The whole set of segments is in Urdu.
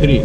3।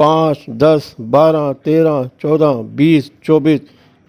5, 10, 12, 13, 14, 20, 24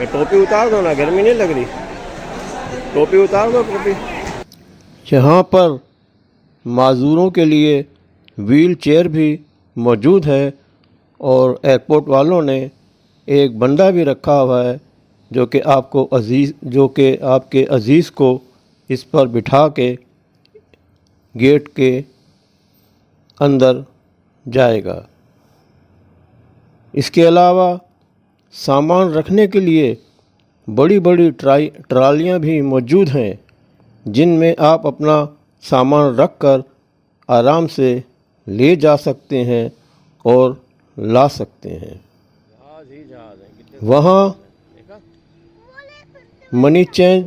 یہ ٹوپی اتار دو نا, گرمی نہیں لگ رہی, ٹوپی اتار دو ٹوپی. یہاں پر معذوروں کے لیے ویل چیئر بھی موجود ہے, اور ایئرپورٹ والوں نے ایک بندہ بھی رکھا ہوا ہے جو کہ آپ کے عزیز کو اس پر بٹھا کے گیٹ کے اندر جائے گا. اس کے علاوہ سامان رکھنے کے لیے بڑی بڑی ٹرالیاں بھی موجود ہیں جن میں آپ اپنا سامان رکھ کر آرام سے لے جا سکتے ہیں اور لا سکتے ہیں. وہاں منی چینج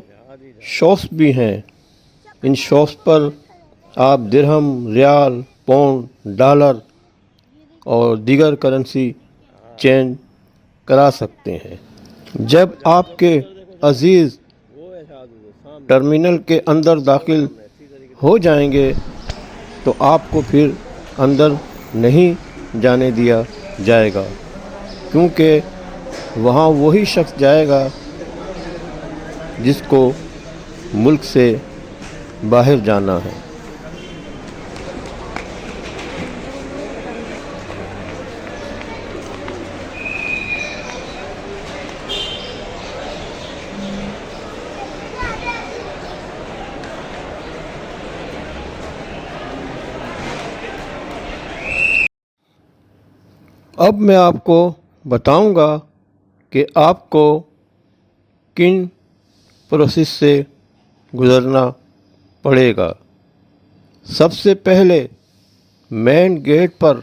شاپس بھی ہیں. ان شاپس پر آپ درہم, ریال, پاؤنڈ, ڈالر اور دیگر کرنسی چینج کرا سکتے ہیں. جب آپ کے عزیز ٹرمینل کے اندر داخل ہو جائیں گے تو آپ کو پھر اندر نہیں جانے دیا جائے گا, کیونکہ وہاں وہی شخص جائے گا جس کو ملک سے باہر جانا ہے. اب میں آپ کو بتاؤں گا کہ آپ کو کن پروسیس سے گزرنا پڑے گا. سب سے پہلے مین گیٹ پر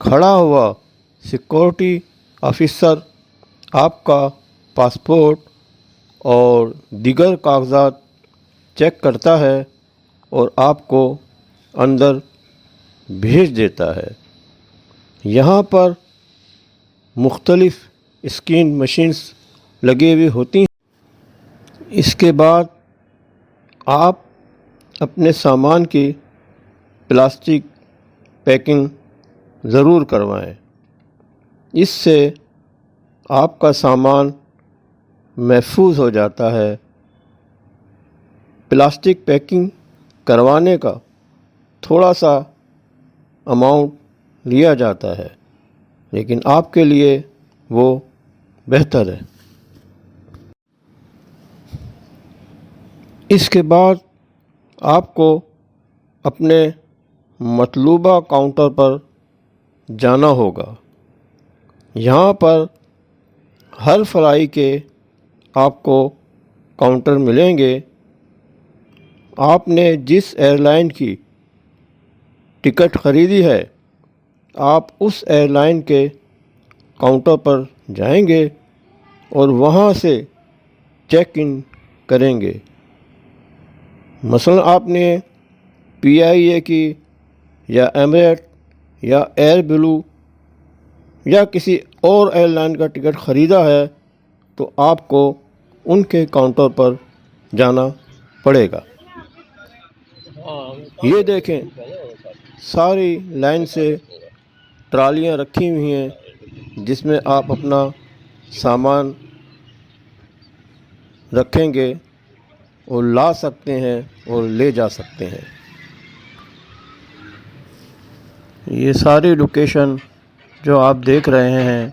کھڑا ہوا سیکورٹی آفیسر آپ کا پاسپورٹ اور دیگر کاغذات چیک کرتا ہے اور آپ کو اندر بھیج دیتا ہے. یہاں پر مختلف اسکین مشینز لگے ہوئی ہوتی ہیں. اس کے بعد آپ اپنے سامان کی پلاسٹک پیکنگ ضرور کروائیں. اس سے آپ کا سامان محفوظ ہو جاتا ہے. پلاسٹک پیکنگ کروانے کا تھوڑا سا اماؤنٹ لیا جاتا ہے, لیکن آپ کے لیے وہ بہتر ہے. اس کے بعد آپ کو اپنے مطلوبہ کاؤنٹر پر جانا ہوگا. یہاں پر ہر فلائی کے آپ کو کاؤنٹر ملیں گے. آپ نے جس ایئر لائن کی ٹکٹ خریدی ہے آپ اس ایئر لائن کے کاؤنٹر پر جائیں گے اور وہاں سے چیک ان کریں گے. مثلا آپ نے پی آئی اے کی یا ایمریٹ یا ایئر بلو یا کسی اور ایئر لائن کا ٹکٹ خریدا ہے تو آپ کو ان کے کاؤنٹر پر جانا پڑے گا. یہ دیکھیں ساری لائن سے ٹرالیاں رکھی ہوئی ہیں جس میں آپ اپنا سامان رکھیں گے اور لا سکتے ہیں اور لے جا سکتے ہیں. یہ ساری لوکیشن جو آپ دیکھ رہے ہیں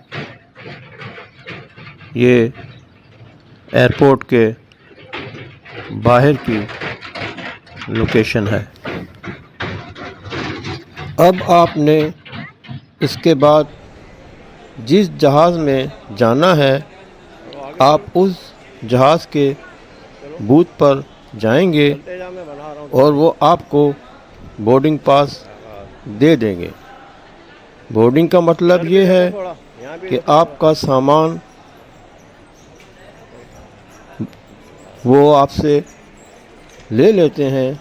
یہ ایئرپورٹ کے باہر کی لوکیشن ہے. اب آپ نے اس کے بعد جس جہاز میں جانا ہے آپ اس جہاز کے بوتھ پر جائیں گے اور وہ آپ کو بورڈنگ پاس دے دیں گے. بورڈنگ کا مطلب یہ ہے کہ آپ کا سامان وہ آپ سے لے لیتے ہیں.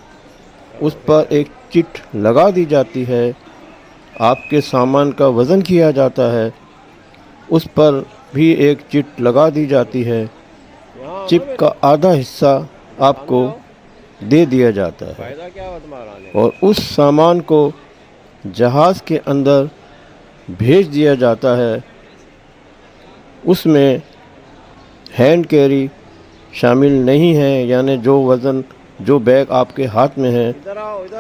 اس پر ایک چٹ لگا دی جاتی ہے, آپ کے سامان کا وزن کیا جاتا ہے, اس پر بھی ایک چٹ لگا دی جاتی ہے. چپ کا آدھا حصہ آپ کو دے دیا جاتا ہے اور اس سامان کو جہاز کے اندر بھیج دیا جاتا ہے. اس میں ہینڈ کیری شامل نہیں ہیں، یعنی جو وزن جو بیگ آپ کے ہاتھ میں ہے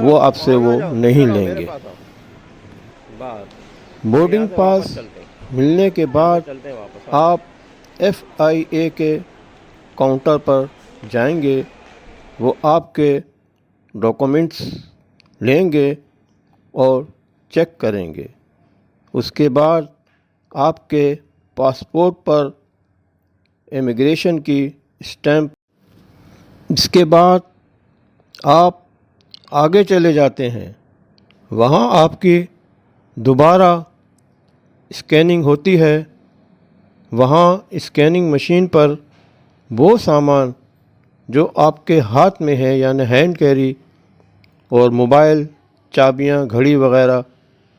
وہ آپ سے وہ نہیں لیں گے۔ بورڈنگ پاس ملنے کے بعد آپ FIA کے کاؤنٹر پر جائیں گے، وہ آپ کے ڈاکومنٹس لیں گے اور چیک کریں گے۔ اس کے بعد آپ کے پاسپورٹ پر امیگریشن کی اسٹیمپ، اس کے بعد آپ آگے چلے جاتے ہیں، وہاں آپ کی دوبارہ اسکیننگ ہوتی ہے۔ وہاں اسکیننگ مشین پر وہ سامان جو آپ کے ہاتھ میں ہے، یعنی ہینڈ کیری اور موبائل، چابیاں، گھڑی وغیرہ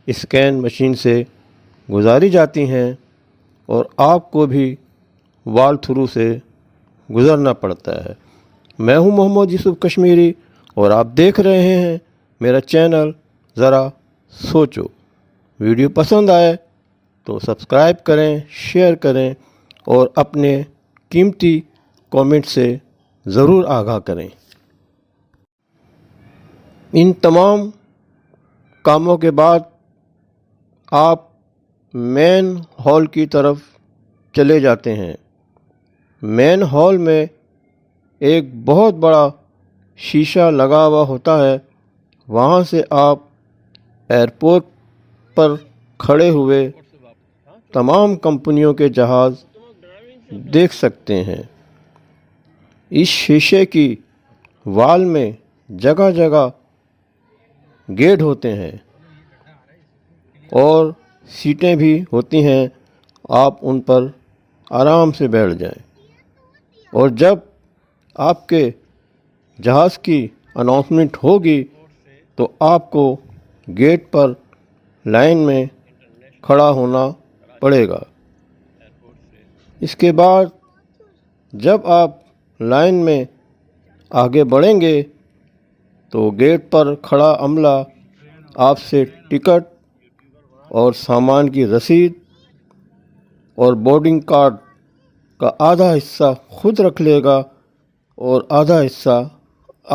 اسکین مشین سے گزاری جاتی ہیں اور آپ کو بھی وال تھرو سے گزرنا پڑتا ہے۔ میں ہوں محمد یوسف کشمیری اور آپ دیکھ رہے ہیں میرا چینل ذرا سوچو۔ ویڈیو پسند آئے تو سبسکرائب کریں، شیئر کریں اور اپنے قیمتی کامنٹ سے ضرور آگاہ کریں۔ ان تمام کاموں کے بعد آپ مین ہال کی طرف چلے جاتے ہیں۔ مین ہال میں ایک بہت بڑا شیشہ لگا ہوا ہوتا ہے، وہاں سے آپ ایئرپورٹ پر کھڑے ہوئے تمام کمپنیوں کے جہاز دیکھ سکتے ہیں۔ اس شیشے کی وال میں جگہ جگہ گیٹ ہوتے ہیں اور سیٹیں بھی ہوتی ہیں، آپ ان پر آرام سے بیٹھ جائیں، اور جب آپ کے جہاز کی اناؤنسمنٹ ہوگی تو آپ کو گیٹ پر لائن میں کھڑا ہونا پڑے گا۔ اس کے بعد جب آپ لائن میں آگے بڑھیں گے تو گیٹ پر کھڑا عملہ آپ سے ٹکٹ اور سامان کی رسید اور بورڈنگ کارڈ کا آدھا حصہ خود رکھ لے گا اور آدھا حصہ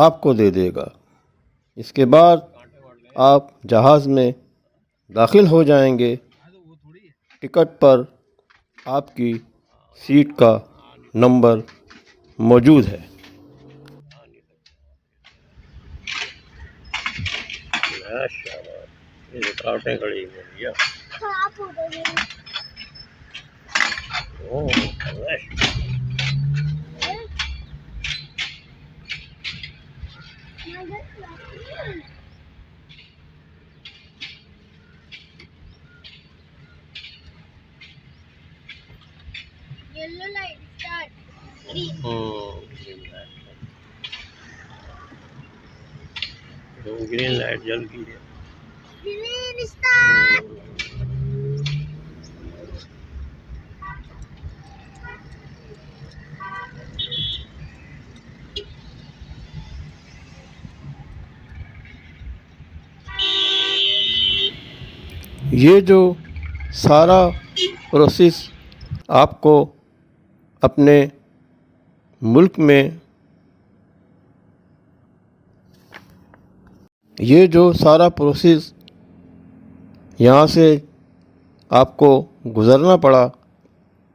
آپ کو دے دے گا۔ اس کے بعد آپ جہاز میں داخل ہو جائیں گے۔ ٹکٹ پر آپ کی سیٹ کا نمبر موجود ہے۔ رکاوٹیں کھڑی ہوئی ہیں۔ Yellow light start. Green. Green light جل گئی ہے۔ Green start. یہ جو سارا پروسیس آپ کو اپنے ملک میں یہاں سے آپ کو گزرنا پڑا،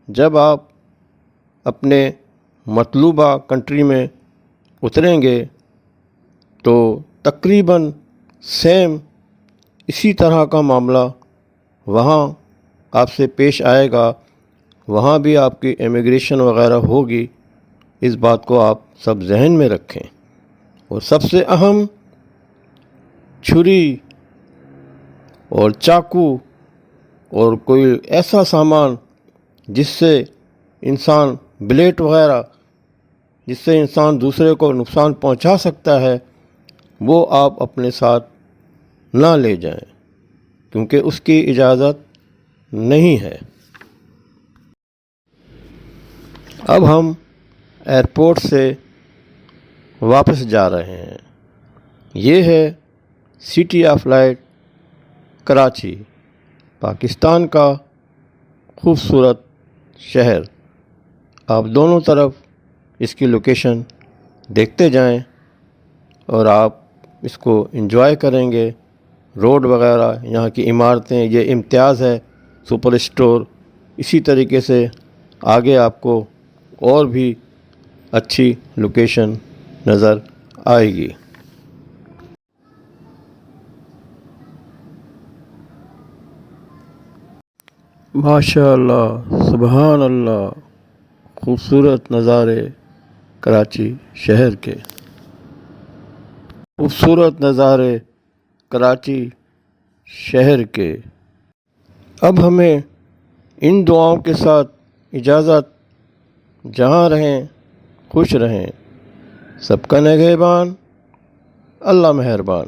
جب آپ اپنے مطلوبہ کنٹری میں اتریں گے تو تقریباً سیم اسی طرح کا معاملہ وہاں آپ سے پیش آئے گا۔ وہاں بھی آپ کی امیگریشن وغیرہ ہوگی، اس بات کو آپ سب ذہن میں رکھیں۔ اور سب سے اہم، چھری اور چاقو اور کوئی ایسا سامان جس سے انسان، بلیٹ وغیرہ جس سے انسان دوسرے کو نقصان پہنچا سکتا ہے، وہ آپ اپنے ساتھ نہ لے جائیں، کیونکہ اس کی اجازت نہیں ہے۔ اب ہم ایئرپورٹ سے واپس جا رہے ہیں۔ یہ ہے city of light Karachi, Pakistan کا خوبصورت شہر۔ آپ دونوں طرف اس کی لوکیشن دیکھتے جائیں اور آپ اس کو انجوائے کریں گے۔ روڈ وغیرہ، یہاں کی عمارتیں، یہ امتیاز ہے سپر اسٹور۔ اسی طریقے سے آگے آپ کو اور بھی اچھی لوکیشن نظر آئے گی۔ ماشاء اللہ، سبحان اللہ، خوبصورت نظارے کراچی شہر کے، خوبصورت نظارے کراچی شہر کے۔ اب ہمیں ان دعاؤں کے ساتھ اجازت۔ جہاں رہیں خوش رہیں، سب کا نگہبان، اللہ مہربان۔